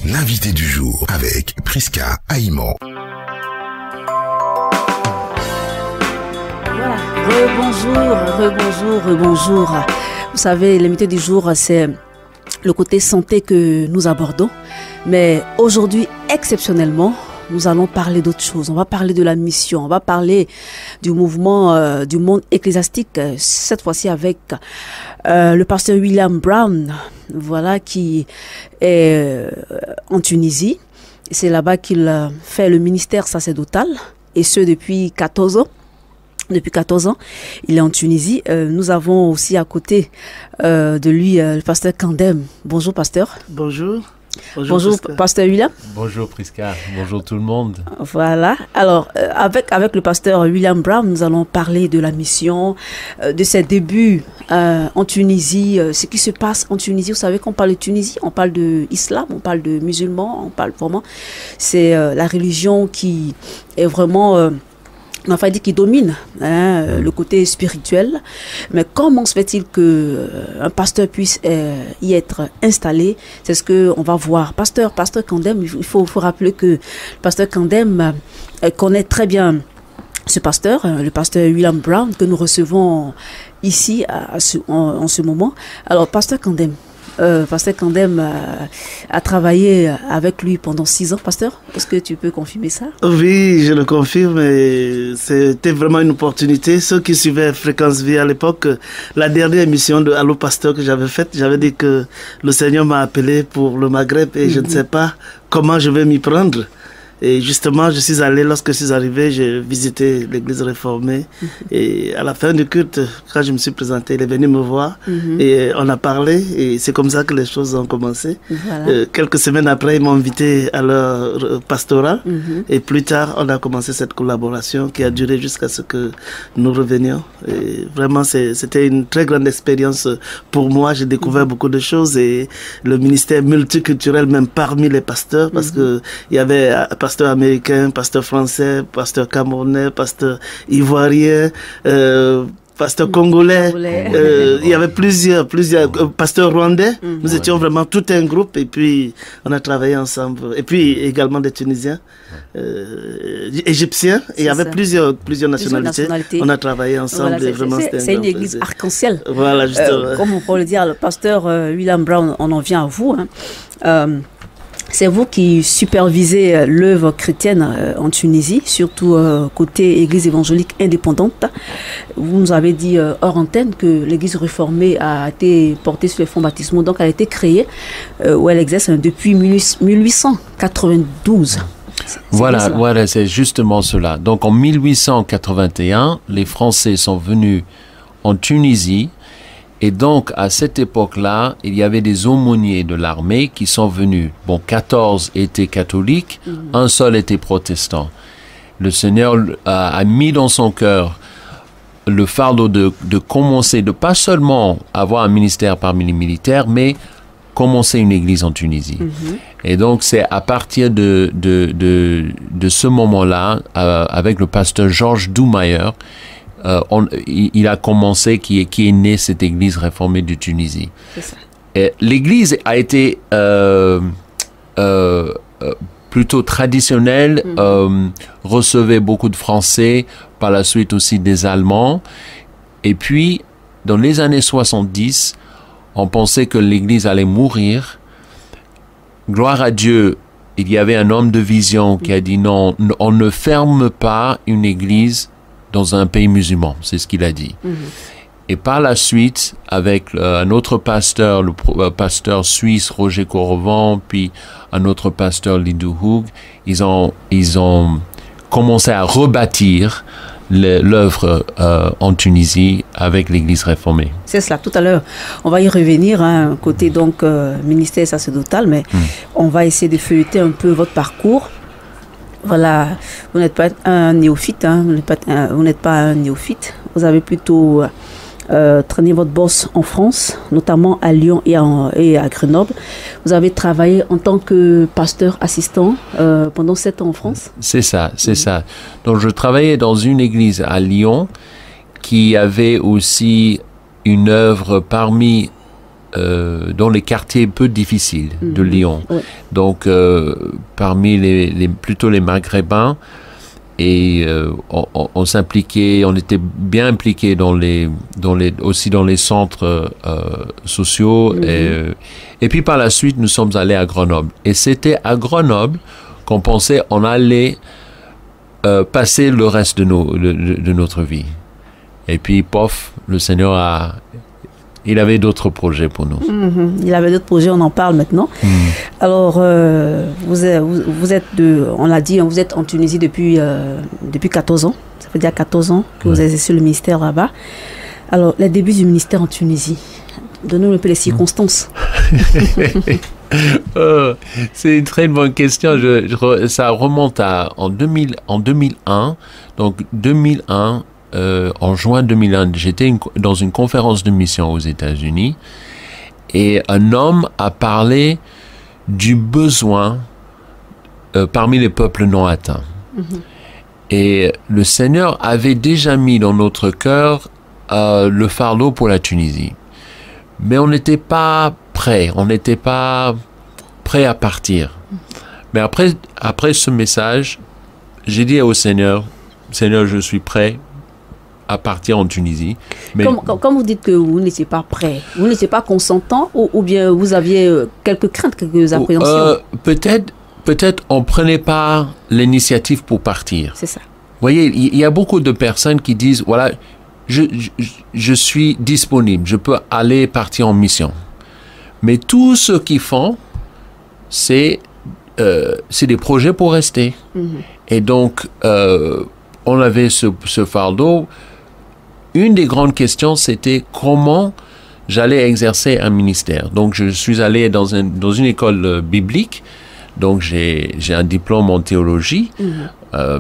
L'invité du jour avec Prisca Aïman. Voilà, rebonjour. Vous savez, l'invité du jour, c'est le côté santé que nous abordons. Mais aujourd'hui, exceptionnellement, nous allons parler d'autre chose. On va parler de la mission. On va parler du mouvement du monde ecclésiastique, cette fois-ci avec le pasteur William Brown, voilà, qui est en Tunisie. C'est là-bas qu'il fait le ministère sacerdotal, et ce depuis 14 ans. Depuis 14 ans, il est en Tunisie. Nous avons aussi à côté de lui le pasteur Kandem. Bonjour, pasteur. Bonjour. Bonjour, pasteur William. Bonjour Prisca, bonjour tout le monde. Voilà, alors avec le pasteur William Brown, nous allons parler de la mission, de ses débuts en Tunisie, ce qui se passe en Tunisie. Vous savez qu'on parle de Tunisie, on parle de islam, on parle de musulmans, on parle vraiment, c'est la religion qui est vraiment... enfin, dit qu'il domine le côté spirituel. Mais comment se fait-il qu'un pasteur puisse y être installé? C'est ce qu'on va voir. Pasteur Kandem, il faut rappeler que le pasteur Kandem connaît très bien ce pasteur, le pasteur William Brown, que nous recevons ici en ce moment. Alors, pasteur Kandem, a travaillé avec lui pendant 6 ans, pasteur. Est-ce que tu peux confirmer ça? Oui, je le confirme. Et c'était vraiment une opportunité. Ceux qui suivaient Fréquence Vie à l'époque, la dernière émission de Allo Pasteur que j'avais faite, j'avais dit que le Seigneur m'a appelé pour le Maghreb et je ne sais pas comment je vais m'y prendre. Et justement, je suis allé, lorsque je suis arrivé, j'ai visité l'église réformée. Et à la fin du culte, quand je me suis présenté, il est venu me voir et on a parlé. Et c'est comme ça que les choses ont commencé. Voilà. Quelques semaines après, ils m'ont invité à leur pastorat. Et plus tard, on a commencé cette collaboration qui a duré jusqu'à ce que nous revenions. Et vraiment, c'était une très grande expérience pour moi. J'ai découvert beaucoup de choses et le ministère multiculturel, même parmi les pasteurs, parce que il y avait pasteur américain, pasteur français, pasteur camerounais, pasteur ivoirien, pasteur congolais. Il y avait plusieurs pasteurs rwandais. Nous étions vraiment tout un groupe et puis on a travaillé ensemble. Et puis également des Tunisiens, Égyptiens. Et il y avait plusieurs nationalités. On a travaillé ensemble. Voilà, c'est une église arc-en-ciel. Voilà, justement. Comme on peut le dire, le pasteur William Brown, on en vient à vous. C'est vous qui supervisez l'œuvre chrétienne en Tunisie, surtout côté église évangélique indépendante. Vous nous avez dit hors antenne que l'église réformée a été portée sur les fonds baptismaux, donc elle a été créée où elle exerce depuis 1892. Voilà, c'est justement cela. Donc en 1881, les Français sont venus en Tunisie. Et donc, à cette époque-là, il y avait des aumôniers de l'armée qui sont venus. Bon, 14 étaient catholiques, un seul était protestant. Le Seigneur a mis dans son cœur le fardeau de commencer, de pas seulement avoir un ministère parmi les militaires, mais commencer une église en Tunisie. Et donc, c'est à partir de ce moment-là, avec le pasteur Georges Doumayer, il a commencé, qui est né cette église réformée de Tunisie. L'église a été plutôt traditionnelle, recevait beaucoup de Français, par la suite aussi des Allemands. Et puis, dans les années 70, on pensait que l'église allait mourir. Gloire à Dieu, il y avait un homme de vision qui a dit non, on ne ferme pas une église dans un pays musulman, c'est ce qu'il a dit. Et par la suite, avec un autre pasteur, le pasteur suisse Roger Correvan, puis un autre pasteur Lidou Houg, ils ont commencé à rebâtir l'œuvre en Tunisie avec l'église réformée. C'est cela, tout à l'heure. On va y revenir, côté donc ministère sacerdotal, mais on va essayer de feuilleter un peu votre parcours. Voilà, vous n'êtes pas un néophyte, vous n'êtes pas un néophyte. Vous avez plutôt traîné votre bosse en France, notamment à Lyon et à Grenoble. Vous avez travaillé en tant que pasteur assistant pendant 7 ans en France. C'est ça, c'est ça. Donc je travaillais dans une église à Lyon qui avait aussi une œuvre parmi dans les quartiers peu difficiles de Lyon. Oui. Donc parmi plutôt les Maghrébins. Et on s'impliquait, on était bien impliqués aussi dans les centres sociaux. Et puis par la suite, nous sommes allés à Grenoble. Et c'était à Grenoble qu'on pensait on allait passer le reste de notre vie. Et puis, pof, le Seigneur il avait d'autres projets pour nous. Il avait d'autres projets, on en parle maintenant. Alors, vous êtes on l'a dit, vous êtes en Tunisie depuis 14 ans. Ça veut dire 14 ans que vous exercez le ministère là-bas. Alors, les débuts du ministère en Tunisie, donnez-nous un peu les circonstances. C'est une très bonne question. Ça remonte en 2001. Donc, 2001... en juin 2001, j'étais dans une conférence de mission aux États-Unis et un homme a parlé du besoin parmi les peuples non atteints. Et le Seigneur avait déjà mis dans notre cœur le fardeau pour la Tunisie. Mais on n'était pas prêt, à partir. Mais après ce message, j'ai dit au Seigneur, je suis prêt à partir en Tunisie. Mais comme vous dites que vous n'étiez pas prêt, vous n'étiez pas consentant ou bien vous aviez quelques craintes, quelques appréhensions? Peut-être on ne prenait pas l'initiative pour partir. C'est ça. Vous voyez, il y a beaucoup de personnes qui disent, voilà, je suis disponible, je peux aller partir en mission. Mais tout ce qu'ils font, c'est des projets pour rester. Et donc, on avait ce fardeau. Une des grandes questions, c'était comment j'allais exercer un ministère. Donc, je suis allé dans une école biblique. Donc, j'ai un diplôme en théologie.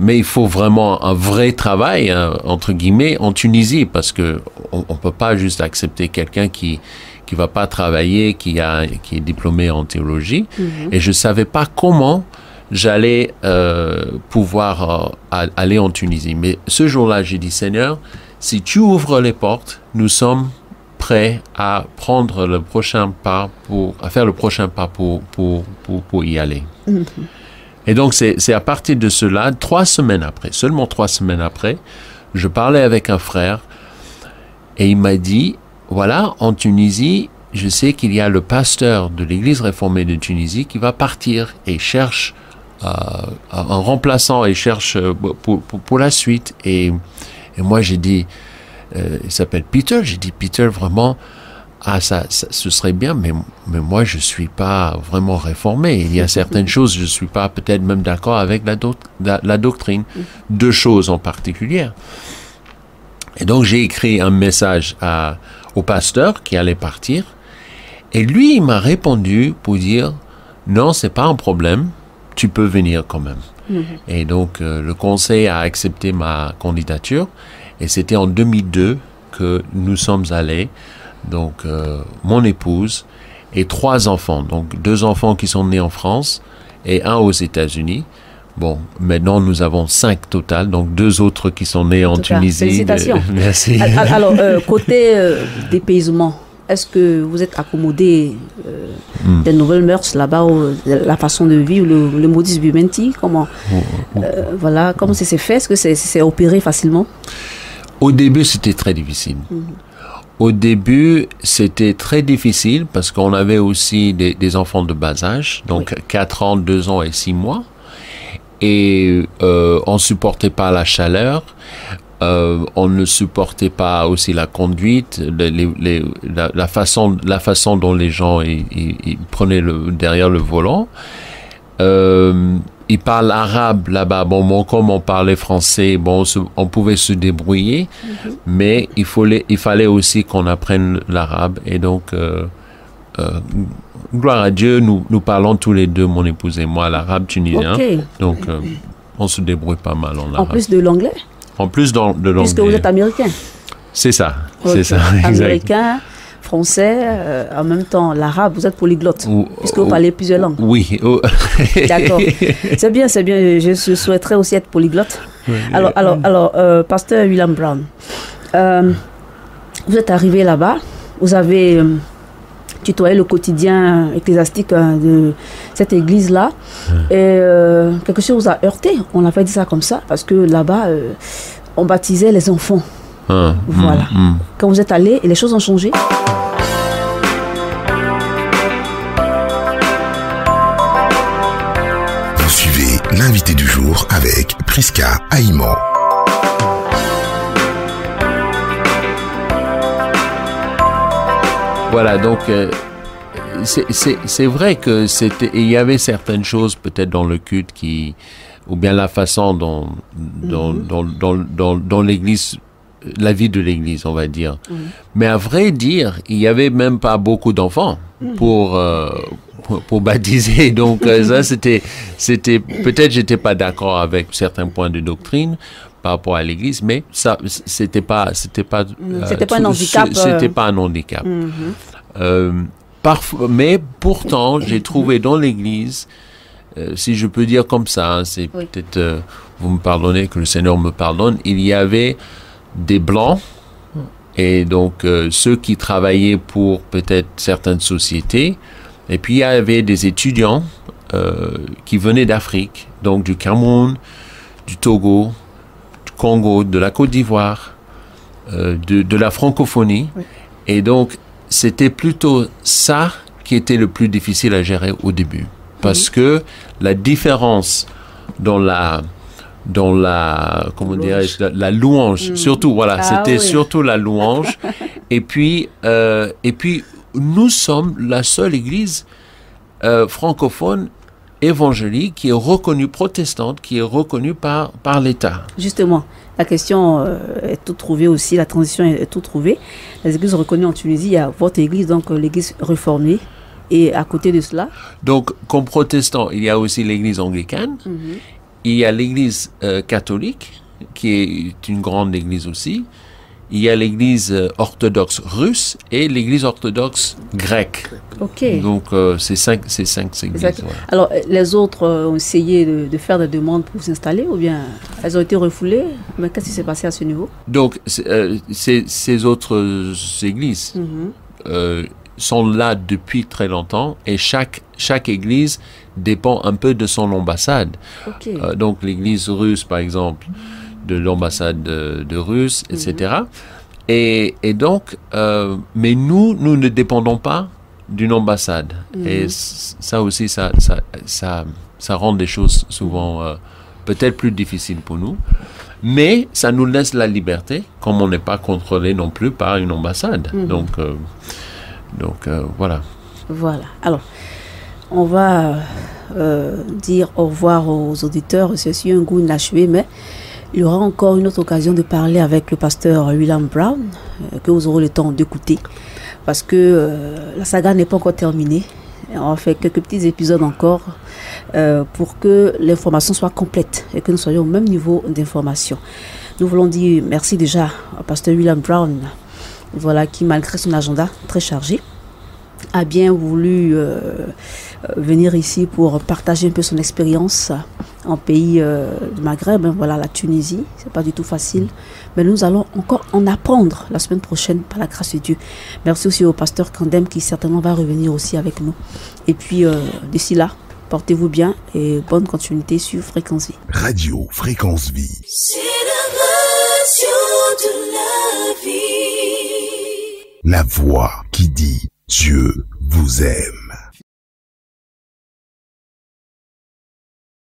Mais il faut vraiment un vrai travail, entre guillemets, en Tunisie, parce que on peut pas juste accepter quelqu'un qui va pas travailler, qui est diplômé en théologie. Et je savais pas comment j'allais pouvoir aller en Tunisie. Mais ce jour-là, j'ai dit, Seigneur, si tu ouvres les portes, nous sommes prêts à prendre le prochain pas à faire le prochain pas pour y aller. Et donc, c'est à partir de cela, seulement 3 semaines après, je parlais avec un frère et il m'a dit, voilà, en Tunisie, je sais qu'il y a le pasteur de l'église réformée de Tunisie qui va partir et cherche un remplaçant et cherche pour la suite. Et moi, j'ai dit, il s'appelle Peter, j'ai dit, Peter, vraiment, ce serait bien, mais moi, je ne suis pas vraiment réformé. Il y a certaines choses, je ne suis pas peut-être même d'accord avec la doctrine. 2 choses en particulier. Et donc, j'ai écrit un message au pasteur qui allait partir. Et lui, il m'a répondu pour dire, non, ce n'est pas un problème. Tu peux venir quand même. Et donc, le conseil a accepté ma candidature. Et c'était en 2002 que nous sommes allés. Donc, mon épouse et 3 enfants. Donc, 2 enfants qui sont nés en France et 1 aux États-Unis. Bon, maintenant, nous avons 5 total. Donc, 2 autres qui sont nés en Tunisie. Félicitations. Merci. Alors, côté dépaysement, est-ce que vous êtes accommodé des nouvelles mœurs là-bas, la façon de vivre, le modus vivendi, comment ça s'est fait? Est-ce que c'est opéré facilement? Au début, c'était très difficile. Au début, c'était très difficile parce qu'on avait aussi des enfants de bas âge, donc 4 ans, 2 ans et 6 mois. Et on ne supportait pas la chaleur. On ne supportait pas aussi la conduite, la façon dont les gens ils prenaient derrière le volant. Ils parlent arabe là-bas. Bon, comme on parlait français, on pouvait se débrouiller, mais il fallait aussi qu'on apprenne l'arabe. Et donc, gloire à Dieu, nous parlons tous les deux, mon épouse et moi, l'arabe tunisien. Okay. Donc, on se débrouille pas mal en arabe. En plus de l'anglais? En plus de l'anglais. Puisque vous êtes américain. C'est ça. C'est ça, américain, français, en même temps l'arabe. Vous êtes polyglotte, puisque vous parlez plusieurs langues. Oui. D'accord. C'est bien. Je souhaiterais aussi être polyglotte. Alors, pasteur William Brown, vous êtes arrivé là-bas, vous avez tutoyé le quotidien ecclésiastique de cette église-là, et quelque chose vous a heurté, on a fait dit ça comme ça, parce que là-bas, on baptisait les enfants. Voilà. Quand vous êtes allé, les choses ont changé. Vous suivez l'invité du jour avec Prisca Aïman. Voilà, donc c'est vrai que il y avait certaines choses peut-être dans le culte ou bien la façon dont l'église, la vie de l'église, on va dire. Mais à vrai dire, il y avait même pas beaucoup d'enfants pour baptiser. Donc ça, c'était peut-être j'étais pas d'accord avec certains points de doctrine par rapport à l'église, mais ça c'était pas un handicap. C'était pas un handicap. Mais pourtant, j'ai trouvé dans l'église, si je peux dire comme ça, c'est peut-être, vous me pardonnez, que le Seigneur me pardonne, il y avait des blancs, et donc ceux qui travaillaient pour peut-être certaines sociétés, et puis il y avait des étudiants qui venaient d'Afrique, donc du Cameroun, du Togo, du Congo, de la Côte d'Ivoire, de la francophonie, et donc c'était plutôt ça qui était le plus difficile à gérer au début, parce que la différence dans la comment dirais-je, la louange, surtout, voilà, c'était surtout la louange. et puis nous sommes la seule église francophone évangélique qui est reconnue, protestante, qui est reconnue par l'État. Justement, la question est toute trouvée aussi, la transition est toute trouvée. Les églises reconnues en Tunisie, il y a votre église, donc l'église réformée, et à côté de cela. Donc, comme protestant, il y a aussi l'église anglicane. Il y a l'église catholique, qui est une grande église aussi. Il y a l'église orthodoxe russe et l'église orthodoxe grecque. Ok. Donc, c'est cinq églises. Voilà. Alors, les autres ont essayé de faire des demandes pour s'installer, ou bien elles ont été refoulées? Mais qu'est-ce qui s'est passé à ce niveau? Donc, ces autres églises sont là depuis très longtemps, et chaque église dépend un peu de son ambassade. Donc l'église russe, par exemple, de l'ambassade de Russe, etc. Et donc, mais nous ne dépendons pas d'une ambassade. Et ça aussi, ça rend des choses souvent peut-être plus difficiles pour nous. Mais ça nous laisse la liberté, comme on n'est pas contrôlé non plus par une ambassade. Donc voilà. Voilà. Alors, on va dire au revoir aux auditeurs. C'est sûr, un goût inachevé, mais il y aura encore une autre occasion de parler avec le pasteur William Brown, que vous aurez le temps d'écouter, parce que la saga n'est pas encore terminée. On va faire quelques petits épisodes encore pour que l'information soit complète et que nous soyons au même niveau d'information. Nous voulons dire merci déjà au pasteur William Brown, voilà, qui malgré son agenda très chargé a bien voulu venir ici pour partager un peu son expérience en pays du Maghreb, voilà, la Tunisie. C'est pas du tout facile, mais nous allons encore en apprendre la semaine prochaine par la grâce de Dieu. Merci aussi au pasteur Kandem qui certainement va revenir aussi avec nous. Et puis d'ici là, portez-vous bien et bonne continuité sur Fréquence Vie. Radio Fréquence Vie. C'est la radio de la vie. La voix qui dit Dieu vous aime.